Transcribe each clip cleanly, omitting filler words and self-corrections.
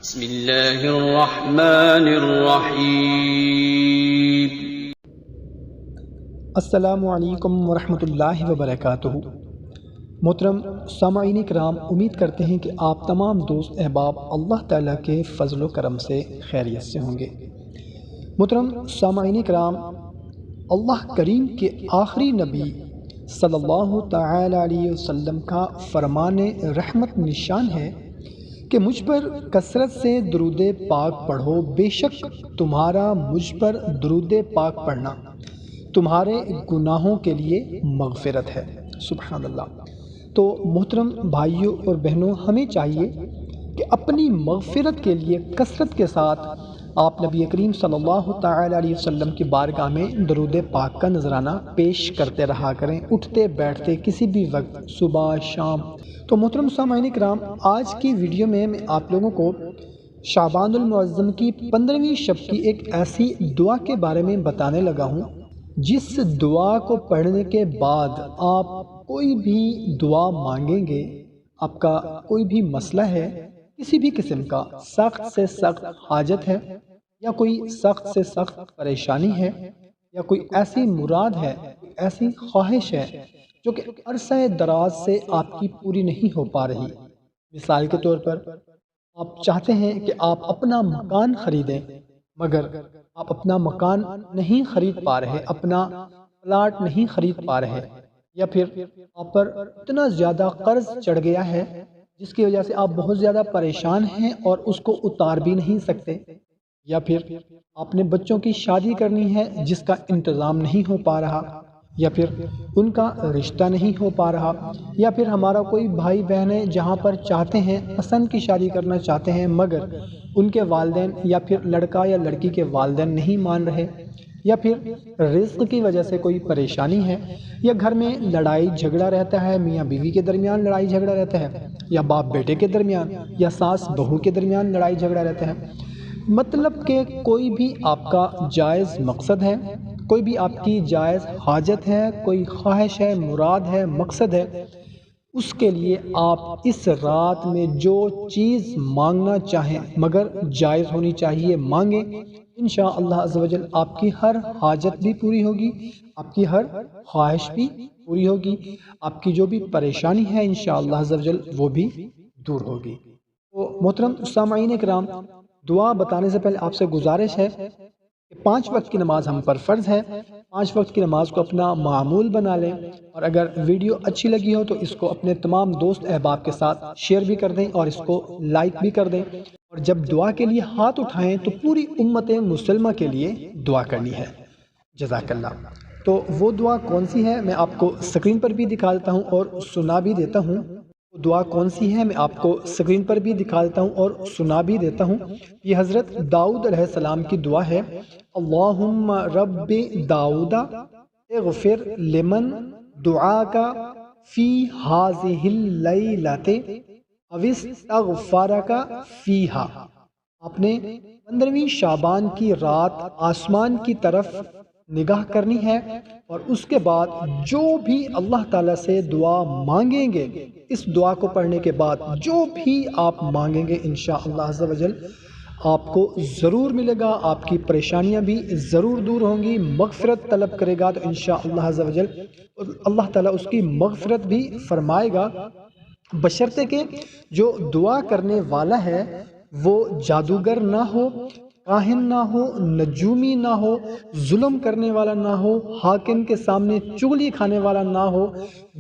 بسم اللہ الرحمن الرحیم۔ السلام علیکم ورحمۃ اللہ وبرکاتہ۔ محترم سامعین کرام، امید کرتے ہیں کہ آپ تمام دوست احباب اللہ تعالیٰ کے فضل و کرم سے خیریت سے ہوں گے۔ محترم سامعین کرام، اللہ کریم کے آخری نبی صلی اللہ تعالی علیہ وسلم کا فرمان رحمت نشان ہے کہ مجھ پر کثرت سے درود پاک پڑھو، بے شک تمہارا مجھ پر درود پاک پڑھنا تمہارے گناہوں کے لیے مغفرت ہے۔ سبحان اللہ۔ تو محترم بھائیوں اور بہنوں، ہمیں چاہیے کہ اپنی مغفرت کے لیے کثرت کے ساتھ آپ نبی کریم صلی اللہ تعالی علیہ وسلم کی بارگاہ میں درود پاک کا نذرانہ پیش کرتے رہا کریں، اٹھتے بیٹھتے کسی بھی وقت، صبح شام۔ تو محترم سامعین کرام، آج کی ویڈیو میں آپ لوگوں کو شعبان المعظم کی 15ویں شب کی ایک ایسی دعا کے بارے میں بتانے لگا ہوں جس دعا کو پڑھنے کے بعد آپ کوئی بھی دعا مانگیں گے، آپ کا کوئی بھی مسئلہ ہے، کسی بھی قسم کا سخت سے سخت حاجت ہے یا کوئی سخت سے سخت پریشانی ہے یا کوئی ایسی مراد ہے، ایسی خواہش ہے جو کہ عرصہ دراز سے آپ کی پوری نہیں ہو پا رہی۔ مثال کے طور پر آپ چاہتے ہیں کہ آپ اپنا مکان خریدیں، مگر آپ اپنا مکان نہیں خرید پا رہے، اپنا پلاٹ نہیں خرید پا رہے، یا پھر آپ پر اتنا زیادہ قرض چڑھ گیا ہے جس کی وجہ سے آپ بہت زیادہ پریشان ہیں اور اس کو اتار بھی نہیں سکتے، یا پھر آپ نے بچوں کی شادی کرنی ہے جس کا انتظام نہیں ہو پا رہا، یا پھر ان کا رشتہ نہیں ہو پا رہا، یا پھر ہمارا کوئی بھائی بہن ہے جہاں پر چاہتے ہیں، پسند کی شادی کرنا چاہتے ہیں مگر ان کے والدین یا پھر لڑکا یا لڑکی کے والدین نہیں مان رہے، یا پھر رزق کی وجہ سے کوئی پریشانی ہے، یا گھر میں لڑائی جھگڑا رہتا ہے، میاں بیوی کے درمیان لڑائی جھگڑا رہتا ہے، یا باپ بیٹے کے درمیان یا ساس بہو کے درمیان لڑائی جھگڑا رہتا ہے۔ مطلب کہ کوئی بھی آپ کا جائز مقصد ہے، کوئی بھی آپ کی جائز حاجت ہے، کوئی خواہش ہے، مراد ہے، مقصد ہے، اس کے لیے آپ اس رات میں جو چیز مانگنا چاہیں مگر جائز ہونی چاہیے مانگیں، انشاءاللہ عز و جل آپ کی ہر حاجت بھی پوری ہوگی، آپ کی ہر خواہش بھی پوری ہوگی، آپ کی جو بھی پریشانی ہے انشاءاللہ عز و جل وہ بھی دور ہوگی۔ تو محترم سامعین کرام، دعا بتانے سے پہلے آپ سے گزارش ہے کہ 5 وقت کی نماز ہم پر فرض ہے، 5 وقت کی نماز کو اپنا معمول بنا لیں، اور اگر ویڈیو اچھی لگی ہو تو اس کو اپنے تمام دوست احباب کے ساتھ شیئر بھی کر دیں اور اس کو لائک بھی کر دیں، اور جب دعا کے لیے ہاتھ اٹھائیں تو پوری امت مسلمہ کے لیے دعا کرنی ہے۔ جزاک اللہ۔ تو وہ دعا کون سی ہے میں آپ کو سکرین پر بھی دکھا دیتا ہوں اور سنا بھی دیتا ہوں۔ دعا کون سی ہے میں آپ کو سکرین پر بھی دکھا دیتا ہوں اور سنا بھی دیتا ہوں۔ یہ حضرت داؤد علیہ السلام کی دعا ہے۔ اللہم رب داؤد اغفر لمن دعاک فی ہذہ اللیلۃ او استغفرک فیہا۔ آپ نے 15ویں شعبان کی رات آسمان کی طرف نگاہ کرنی ہے اور اس کے بعد جو بھی اللہ تعالیٰ سے دعا مانگیں گے، اس دعا کو پڑھنے کے بعد جو بھی آپ مانگیں گے انشاءاللہ عز و جل آپ کو ضرور ملے گا، آپ کی پریشانیاں بھی ضرور دور ہوں گی۔ مغفرت طلب کرے گا تو انشاءاللہ عز و جل اللہ تعالیٰ اس کی مغفرت بھی فرمائے گا، بشرطے کہ جو دعا کرنے والا ہے وہ جادوگر نہ ہو، کاہن نہ ہو، نجومی نہ ہو، ظلم کرنے والا نہ ہو، حاکم کے سامنے چغلی کھانے والا نہ ہو،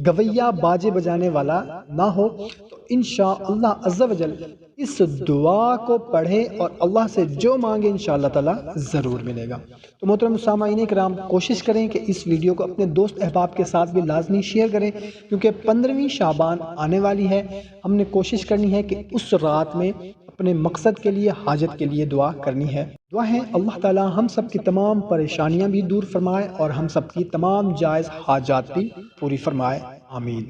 گویا باجے بجانے والا نہ ہو۔ تو انشاءاللہ عز و جل اس دعا کو پڑھے اور اللہ سے جو مانگے انشاءاللہ تعالی ضرور ملے گا۔ تو محترم سامعین کرام، کوشش کریں کہ اس ویڈیو کو اپنے دوست احباب کے ساتھ بھی لازمی شیئر کریں، کیونکہ 15ویں شعبان آنے والی ہے۔ ہم نے کوشش کرنی ہے کہ اس رات میں اپنے مقصد کے لیے، حاجت کے لیے دعا کرنی ہے۔ دعا ہے اللہ تعالی ہم سب کی تمام پریشانیاں بھی دور فرمائے اور ہم سب کی تمام جائز حاجات بھی پوری فرمائے، آمین۔